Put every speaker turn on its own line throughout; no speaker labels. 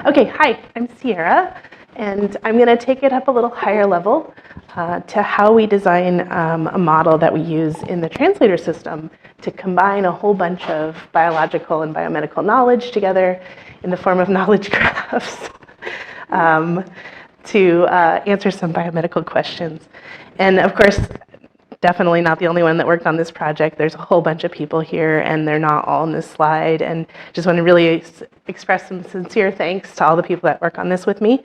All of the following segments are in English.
Okay, hi, I'm Sierra, and I'm going to take it up a little higher level to how we design a model that we use in the translator system to combine a whole bunch of biological and biomedical knowledge together in the form of knowledge graphs to answer some biomedical questions. And of course, definitely not the only one that worked on this project. There's a whole bunch of people here, and they're not all on this slide. And just want to really express some sincere thanks to all the people that work on this with me.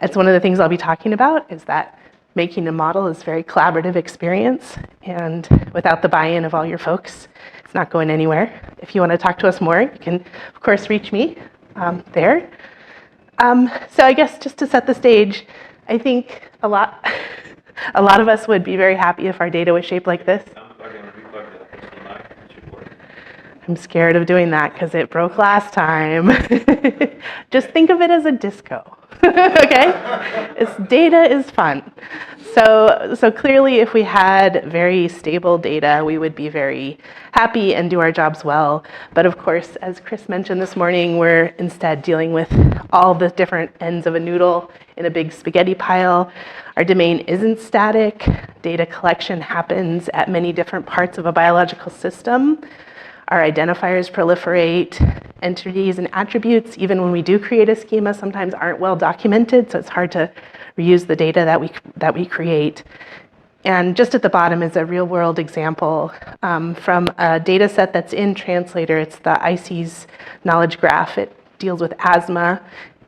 It's one of the things I'll be talking about, is that making a model is a very collaborative experience. And without the buy-in of all your folks, it's not going anywhere. If you want to talk to us more, you can, of course, reach me there. So I guess just to set the stage, I think a lot of us would be very happy if our data was shaped like this. I'm scared of doing that because it broke last time. Just think of it as a disco, okay? Data is fun. So clearly, if we had very stable data, we would be very happy and do our jobs well. But of course, as Chris mentioned this morning, we're instead dealing with all the different ends of a noodle in a big spaghetti pile. Our domain isn't static. Data collection happens at many different parts of a biological system. Our identifiers proliferate. Entities and attributes, even when we do create a schema, sometimes aren't well documented, so it's hard to reuse the data that we create. And just at the bottom is a real-world example from a data set that's in Translator. It's the IC's knowledge graph. It deals with asthma.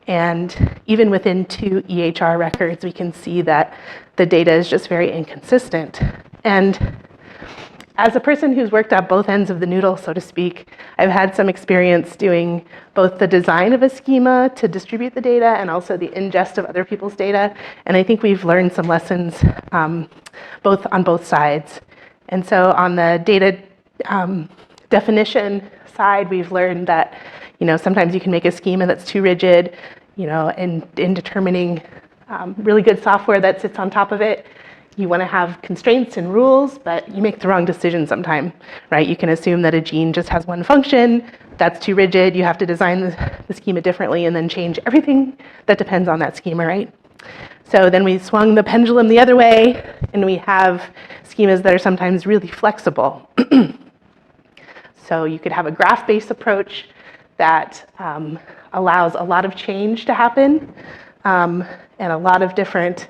And even within 2 EHR records, we can see that the data is just very inconsistent. And as a person who's worked at both ends of the noodle, so to speak, I've had some experience doing both the design of a schema to distribute the data and also the ingest of other people's data. And I think we've learned some lessons on both sides. And so on the data definition side, we've learned that sometimes you can make a schema that's too rigid, in determining really good software that sits on top of it. You want to have constraints and rules, but you make the wrong decision sometime, right? You can assume that a gene just has one function. That's too rigid. You have to design the schema differently and then change everything that depends on that schema, right? So then we swung the pendulum the other way, and we have schemas that are sometimes really flexible. So you could have a graph-based approach that allows a lot of change to happen and a lot of different.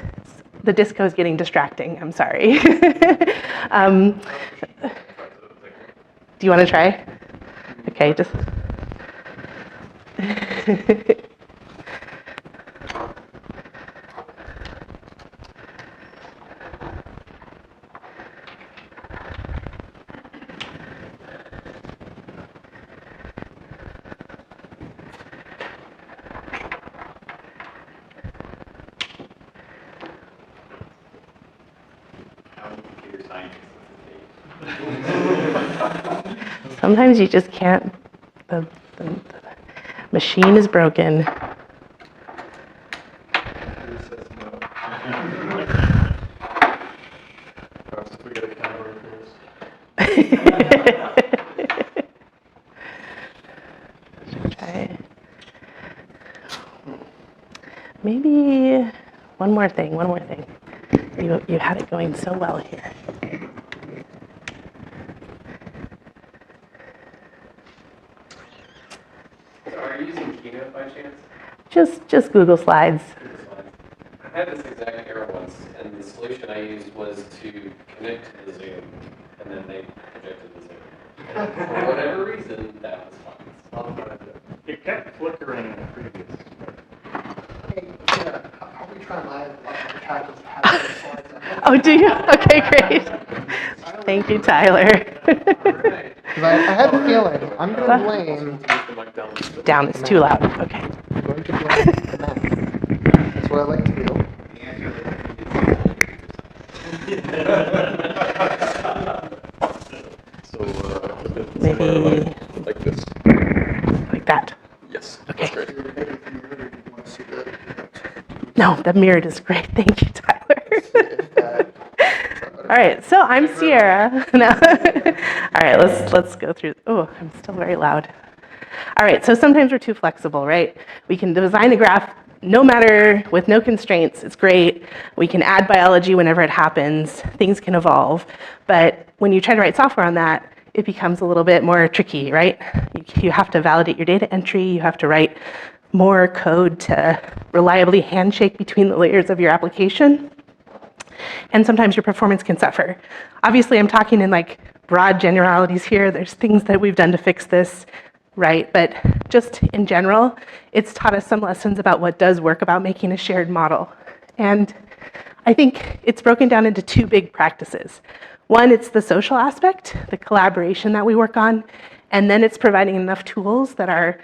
The disco is getting distracting, I'm sorry. Do you want to try? Okay, just. Sometimes you just can't, the machine is broken. Try. Maybe one more thing. You had it going so well here.
Are you using Keynote by chance?
Just Google Slides.
I had this exact error once, and the solution I used was to connect to the Zoom, and then they projected the Zoom. And for whatever reason, that was fine.
It kept flickering in the previous.
Hey, yeah, how we try live the titles to have the slides up?
Oh, do you? Okay, great. Thank you, Tyler.
Because I had the feeling, I'm going to blame...
Down, it's too loud. Okay.
I'm going to blame the Mac. That's what I like to do.
So,
Maybe
like this.
like that.
Yes.
Okay.
That's great.
No, the mirrored is great. Thank you, Tyler. All right, so I'm Sierra. No. All right, let's go through. Oh, I'm still very loud. All right, so sometimes we're too flexible, right? We can design a graph no matter, with no constraints, it's great. We can add biology whenever it happens. Things can evolve. But when you try to write software on that, it becomes a little bit more tricky, right? You have to validate your data entry. You have to write more code to reliably handshake between the layers of your application. And sometimes your performance can suffer. Obviously, I'm talking in like broad generalities here. There's things that we've done to fix this, right? But just in general, it's taught us some lessons about what does work about making a shared model. And I think it's broken down into two big practices. One, it's the social aspect, the collaboration that we work on, and then it's providing enough tools that our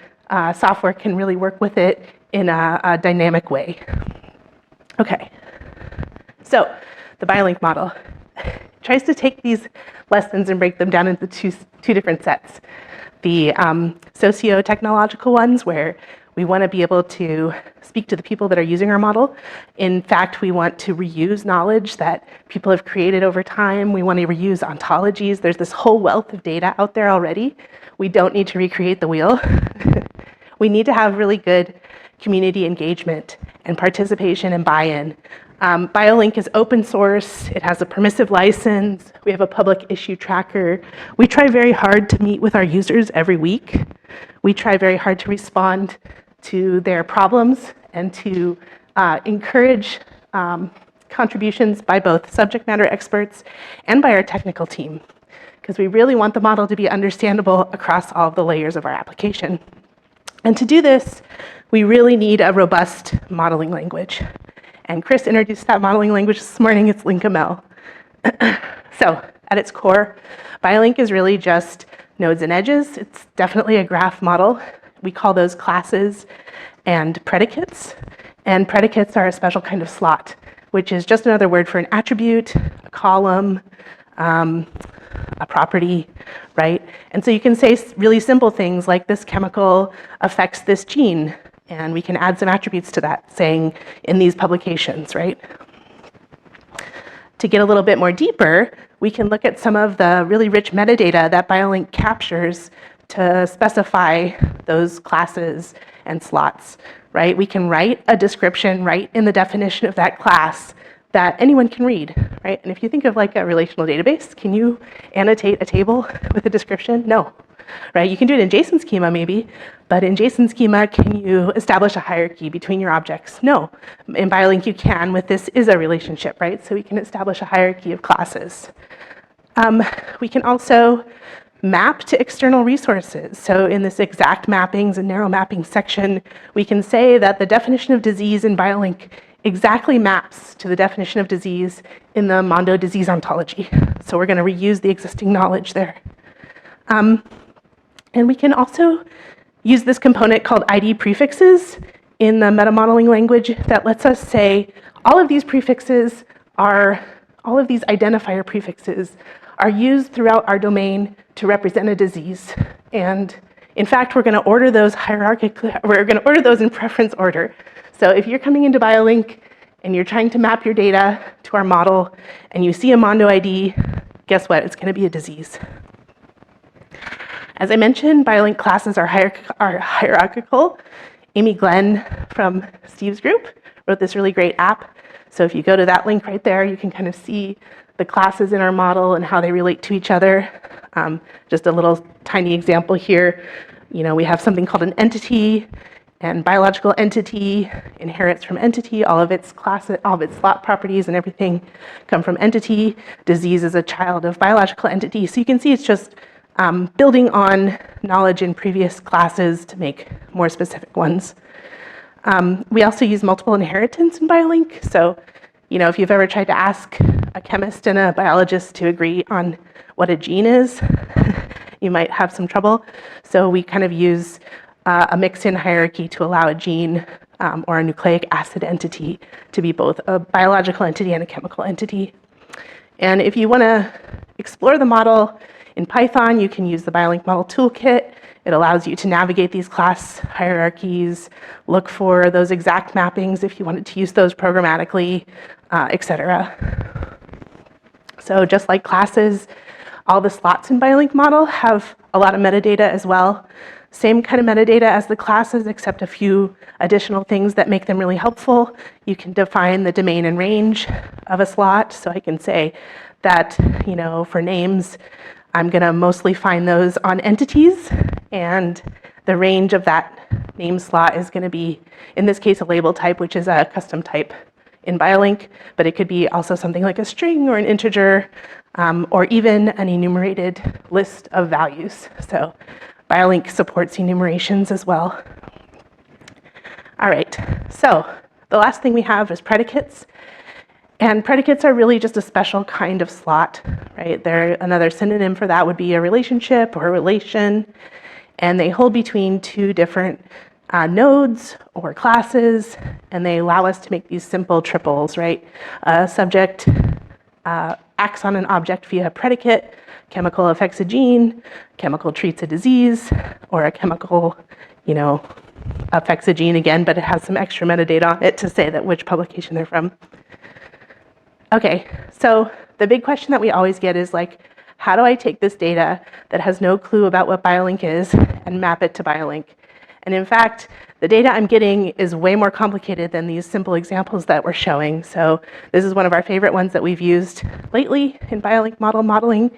software can really work with it in a dynamic way. Okay, so the Biolink model tries to take these lessons and break them down into two different sets. The socio-technological ones, where we want to be able to speak to the people that are using our model. In fact, we want to reuse knowledge that people have created over time. We want to reuse ontologies. There's this whole wealth of data out there already. We don't need to recreate the wheel. We need to have really good community engagement and participation and buy-in. Biolink is open source. It has a permissive license. We have a public issue tracker. We try very hard to meet with our users every week. We try very hard to respond to their problems and to encourage contributions by both subject matter experts and by our technical team, because we really want the model to be understandable across all of the layers of our application. And to do this, we really need a robust modeling language. And Chris introduced that modeling language this morning. It's LinkML. So at its core, Biolink is really just nodes and edges. It's definitely a graph model. We call those classes and predicates. And predicates are a special kind of slot, which is just another word for an attribute, a column, a property, right? And so you can say really simple things like this chemical affects this gene, and we can add some attributes to that, saying in these publications, right? To get a little bit more deeper, we can look at some of the really rich metadata that Biolink captures to specify those classes and slots, right? We can write a description right in the definition of that class that anyone can read, right? And if you think of like a relational database, can you annotate a table with a description? No, right? You can do it in JSON schema maybe, but in JSON schema, can you establish a hierarchy between your objects? No. In Biolink, you can with this is a relationship, right? So we can establish a hierarchy of classes. We can also map to external resources. So in this exact mappings and narrow mapping section, we can say that the definition of disease in Biolink exactly maps to the definition of disease in the Mondo disease ontology. So we're going to reuse the existing knowledge there. And we can also use this component called ID prefixes in the meta-modeling language that lets us say all of these prefixes are, all of these identifier prefixes are used throughout our domain to represent a disease. And in fact, we're going to order those hierarchically, we're going to order those in preference order. So if you're coming into Biolink and you're trying to map your data to our model and you see a Mondo ID, guess what? It's going to be a disease. As I mentioned, Biolink classes are hierarchical. Amy Glenn from Steve's group wrote this really great app. So if you go to that link right there, you can kind of see the classes in our model and how they relate to each other. Just a little tiny example here. You know, we have something called an entity, and biological entity inherits from entity. All of its classes, all of its slot properties and everything come from entity. Disease is a child of biological entity. So you can see it's just building on knowledge in previous classes to make more specific ones. We also use multiple inheritance in Biolink. So, you know, if you've ever tried to ask a chemist and a biologist to agree on what a gene is, you might have some trouble. So we kind of use a mix-in hierarchy to allow a gene or a nucleic acid entity to be both a biological entity and a chemical entity. And if you want to explore the model in Python, you can use the Biolink Model Toolkit. It allows you to navigate these class hierarchies, look for those exact mappings if you wanted to use those programmatically, etc. So just like classes, all the slots in Biolink model have a lot of metadata as well. Same kind of metadata as the classes, except a few additional things that make them really helpful. You can define the domain and range of a slot. So I can say that, for names, I'm going to mostly find those on entities, and the range of that name slot is going to be, in this case, a label type, which is a custom type in Biolink, but it could be also something like a string or an integer, or even an enumerated list of values. So Biolink supports enumerations as well. All right, so the last thing we have is predicates. And predicates are really just a special kind of slot, right? Another synonym for that would be a relationship or a relation. And they hold between two different nodes or classes, and they allow us to make these simple triples, right? A subject acts on an object via a predicate, chemical affects a gene, chemical treats a disease, or a chemical, affects a gene again, but it has some extra metadata on it to say that which publication they're from. Okay, so the big question that we always get is like, how do I take this data that has no clue about what Biolink is and map it to Biolink? And in fact, the data I'm getting is way more complicated than these simple examples that we're showing. So this is one of our favorite ones that we've used lately in Biolink model modeling.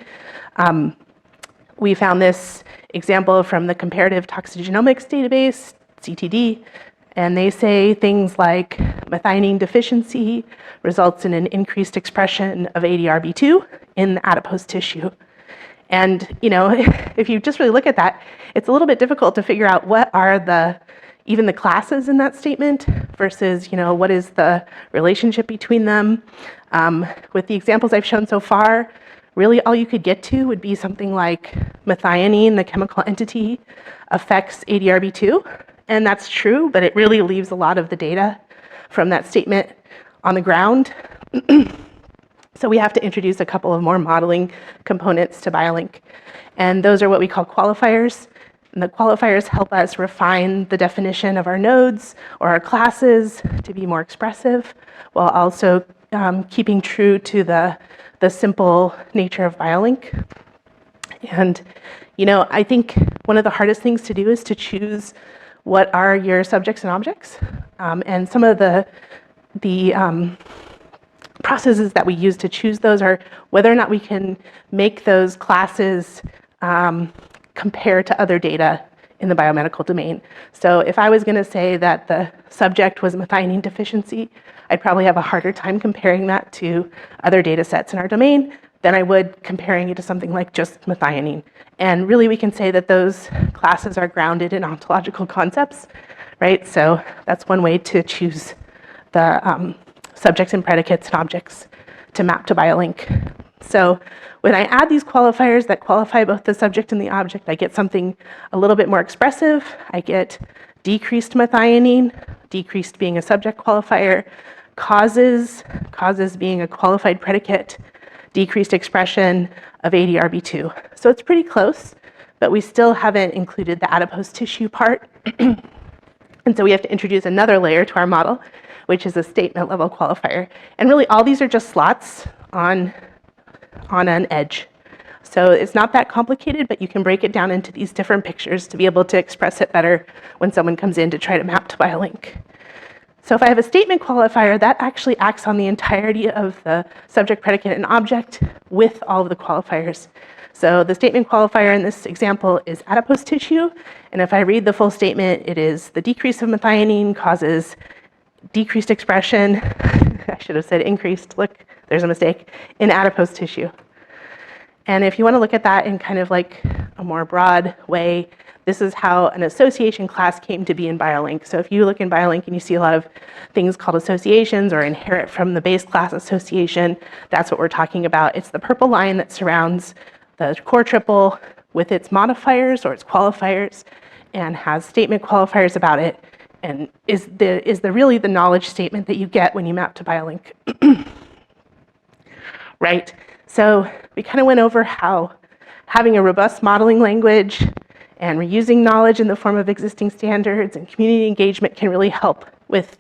We found this example from the Comparative Toxigenomics database, CTD, and they say things like methionine deficiency results in an increased expression of ADRB2 in the adipose tissue. And, if you just really look at that, it's a little bit difficult to figure out what are even the classes in that statement versus, what is the relationship between them. With the examples I've shown so far, really all you could get to would be something like methionine, the chemical entity, affects ADRB2. And that's true, but it really leaves a lot of the data from that statement on the ground. So we have to introduce a couple of more modeling components to Biolink. And those are what we call qualifiers. And the qualifiers help us refine the definition of our nodes or our classes to be more expressive, while also keeping true to the simple nature of Biolink. And, I think one of the hardest things to do is to choose what are your subjects and objects. And some of the processes that we use to choose those are whether or not we can make those classes compare to other data in the biomedical domain. So if I was going to say that the subject was methionine deficiency, I'd probably have a harder time comparing that to other data sets in our domain than I would comparing it to something like just methionine. And really we can say that those classes are grounded in ontological concepts, right? So that's one way to choose the subjects and predicates and objects to map to Biolink. So when I add these qualifiers that qualify both the subject and the object, I get something a little bit more expressive. I get decreased methionine, decreased being a subject qualifier, causes being a qualified predicate, decreased expression of ADRB2. So it's pretty close, but we still haven't included the adipose tissue part. And so we have to introduce another layer to our model, which is a statement level qualifier. And really all these are just slots on an edge. So it's not that complicated, but you can break it down into these different pictures to be able to express it better when someone comes in to try to map to Biolink. So if I have a statement qualifier, that actually acts on the entirety of the subject, predicate, and object with all of the qualifiers. So the statement qualifier in this example is adipose tissue, and if I read the full statement, it is the decrease of methionine causes decreased expression, I should have said increased, look, there's a mistake, in adipose tissue. And if you want to look at that in kind of like a more broad way, this is how an association class came to be in Biolink. So if you look in Biolink and you see a lot of things called associations or inherit from the base class association, that's what we're talking about. It's the purple line that surrounds the core triple with its modifiers or its qualifiers and has statement qualifiers about it, and is really the knowledge statement that you get when you map to Biolink. Right, so we kind of went over how having a robust modeling language and reusing knowledge in the form of existing standards and community engagement can really help with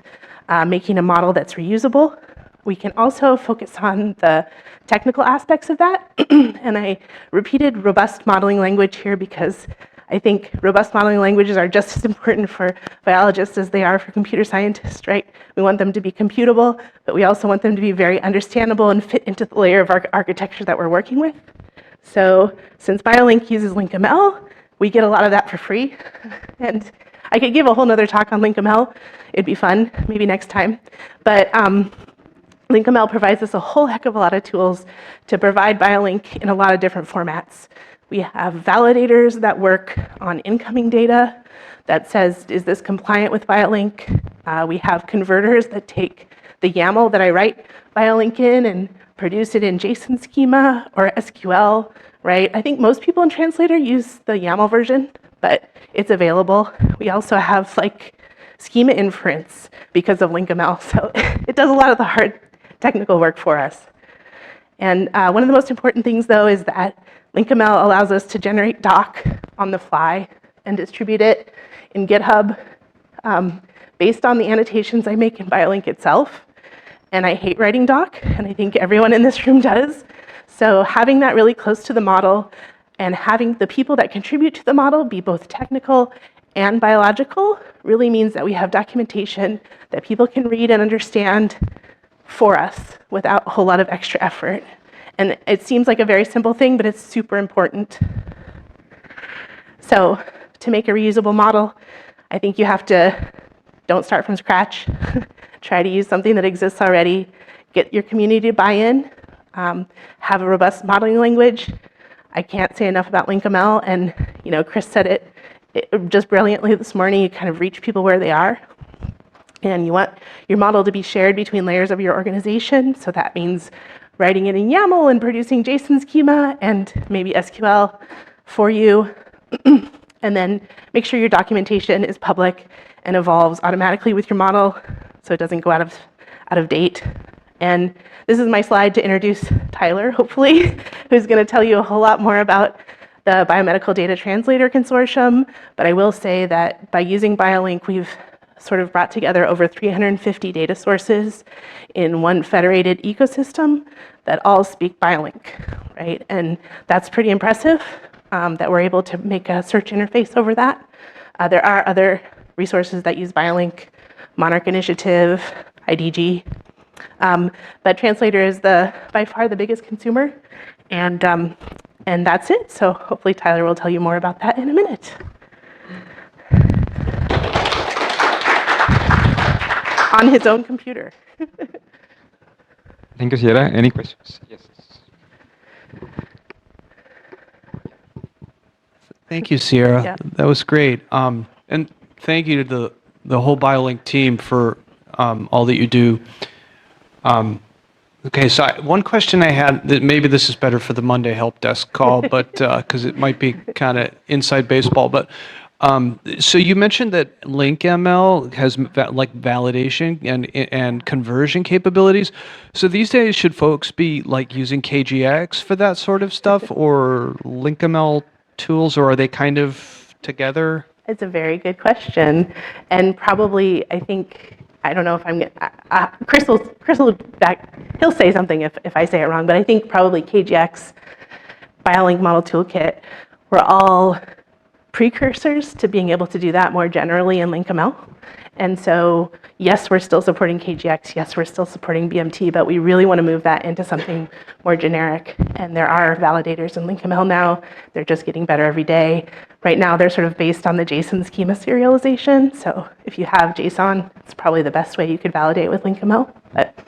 making a model that's reusable. We can also focus on the technical aspects of that. And I repeated robust modeling language here because I think robust modeling languages are just as important for biologists as they are for computer scientists, right? We want them to be computable, but we also want them to be very understandable and fit into the layer of architecture that we're working with. So since Biolink uses LinkML, we get a lot of that for free. And I could give a whole nother talk on LinkML. It'd be fun, maybe next time. But LinkML provides us a whole heck of a lot of tools to provide Biolink in a lot of different formats. We have validators that work on incoming data that says, is this compliant with Biolink? We have converters that take the YAML that I write Biolink in and produce it in JSON schema or SQL, right? I think most people in Translator use the YAML version, but it's available. We also have like schema inference because of LinkML, so it does a lot of the hard technical work for us. And one of the most important things, though, is that LinkML allows us to generate doc on the fly and distribute it in GitHub based on the annotations I make in Biolink itself. And I hate writing doc, and I think everyone in this room does. So having that really close to the model and having the people that contribute to the model be both technical and biological really means that we have documentation that people can read and understand for us without a whole lot of extra effort. And it seems like a very simple thing, but it's super important. So to make a reusable model, I think you have to, don't start from scratch. Try to use something that exists already. Get your community to buy in. Have a robust modeling language. I can't say enough about LinkML, and Chris said it just brilliantly this morning. You kind of reach people where they are. And you want your model to be shared between layers of your organization. So that means writing it in YAML and producing JSON schema and maybe SQL for you. And then make sure your documentation is public and evolves automatically with your model so it doesn't go out of date. And this is my slide to introduce Tyler, hopefully, who's going to tell you a whole lot more about the Biomedical Data Translator Consortium. But I will say that by using Biolink, we've sort of brought together over 350 data sources in one federated ecosystem that all speak Biolink, right? And that's pretty impressive that we're able to make a search interface over that. There are other resources that use Biolink, Monarch Initiative, IDG, but Translator is by far the biggest consumer, and that's it. So hopefully Tyler will tell you more about that in a minute. On his own computer.
Thank you, Sierra. Any questions? Yes.
Thank you, Sierra.
Yeah.
That was great. And thank you to the whole Biolink team for all that you do. Okay, so one question I had, that maybe this is better for the Monday help desk call, but because it might be kind of inside baseball, but so you mentioned that LinkML has like validation and conversion capabilities. So these days, should folks be like using KGX for that sort of stuff, or LinkML tools, or are they kind of together?
It's a very good question, and probably I think, I don't know if I'm Chris will back, he'll say something if I say it wrong, but I think probably KGX, Biolink Model Toolkit, were all precursors to being able to do that more generally in LinkML. And so, yes, we're still supporting KGX, yes, we're still supporting BMT, but we really want to move that into something more generic. And there are validators in LinkML now. They're just getting better every day. Right now, they're sort of based on the JSON schema serialization. So if you have JSON, it's probably the best way you could validate with LinkML. But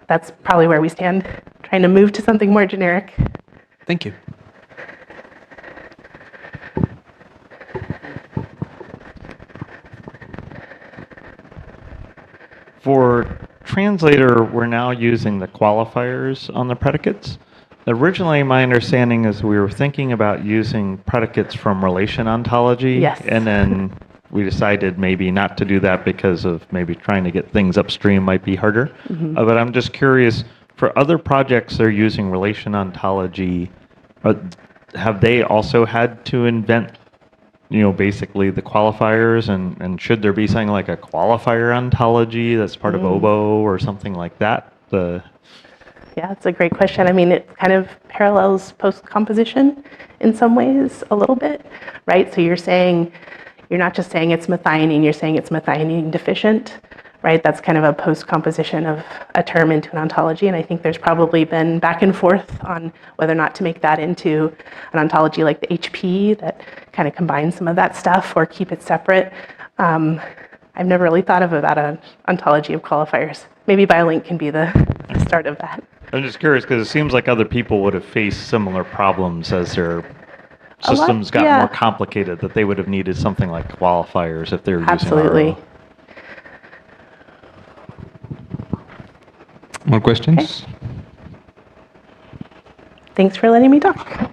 that's probably where we stand, trying to move to something more generic.
Thank you.
For Translator, we're now using the qualifiers on the predicates. Originally, my understanding is we were thinking about using predicates from relation ontology.
Yes.
And then we decided maybe not to do that because of maybe trying to get things upstream might be harder. Mm-hmm. But I'm just curious, for other projects that are using relation ontology, have they also had to invent basically the qualifiers, and should there be something like a qualifier ontology that's part of OBO or something like that?
Yeah, it's a great question. I mean, it kind of parallels post-composition in some ways a little bit, right? So you're not just saying it's methionine, you're saying it's methionine deficient, right? That's kind of a post-composition of a term into an ontology, and I think there's probably been back and forth on whether or not to make that into an ontology like the HP that kind of combines some of that stuff or keep it separate. I've never really thought of about an ontology of qualifiers. Maybe Biolink can be the start of that.
I'm just curious because it seems like other people would have faced similar problems as their systems got
yeah.
more complicated, that they would have needed something like qualifiers if they were using
Absolutely.
RO.
More questions?
Thanks for letting me talk.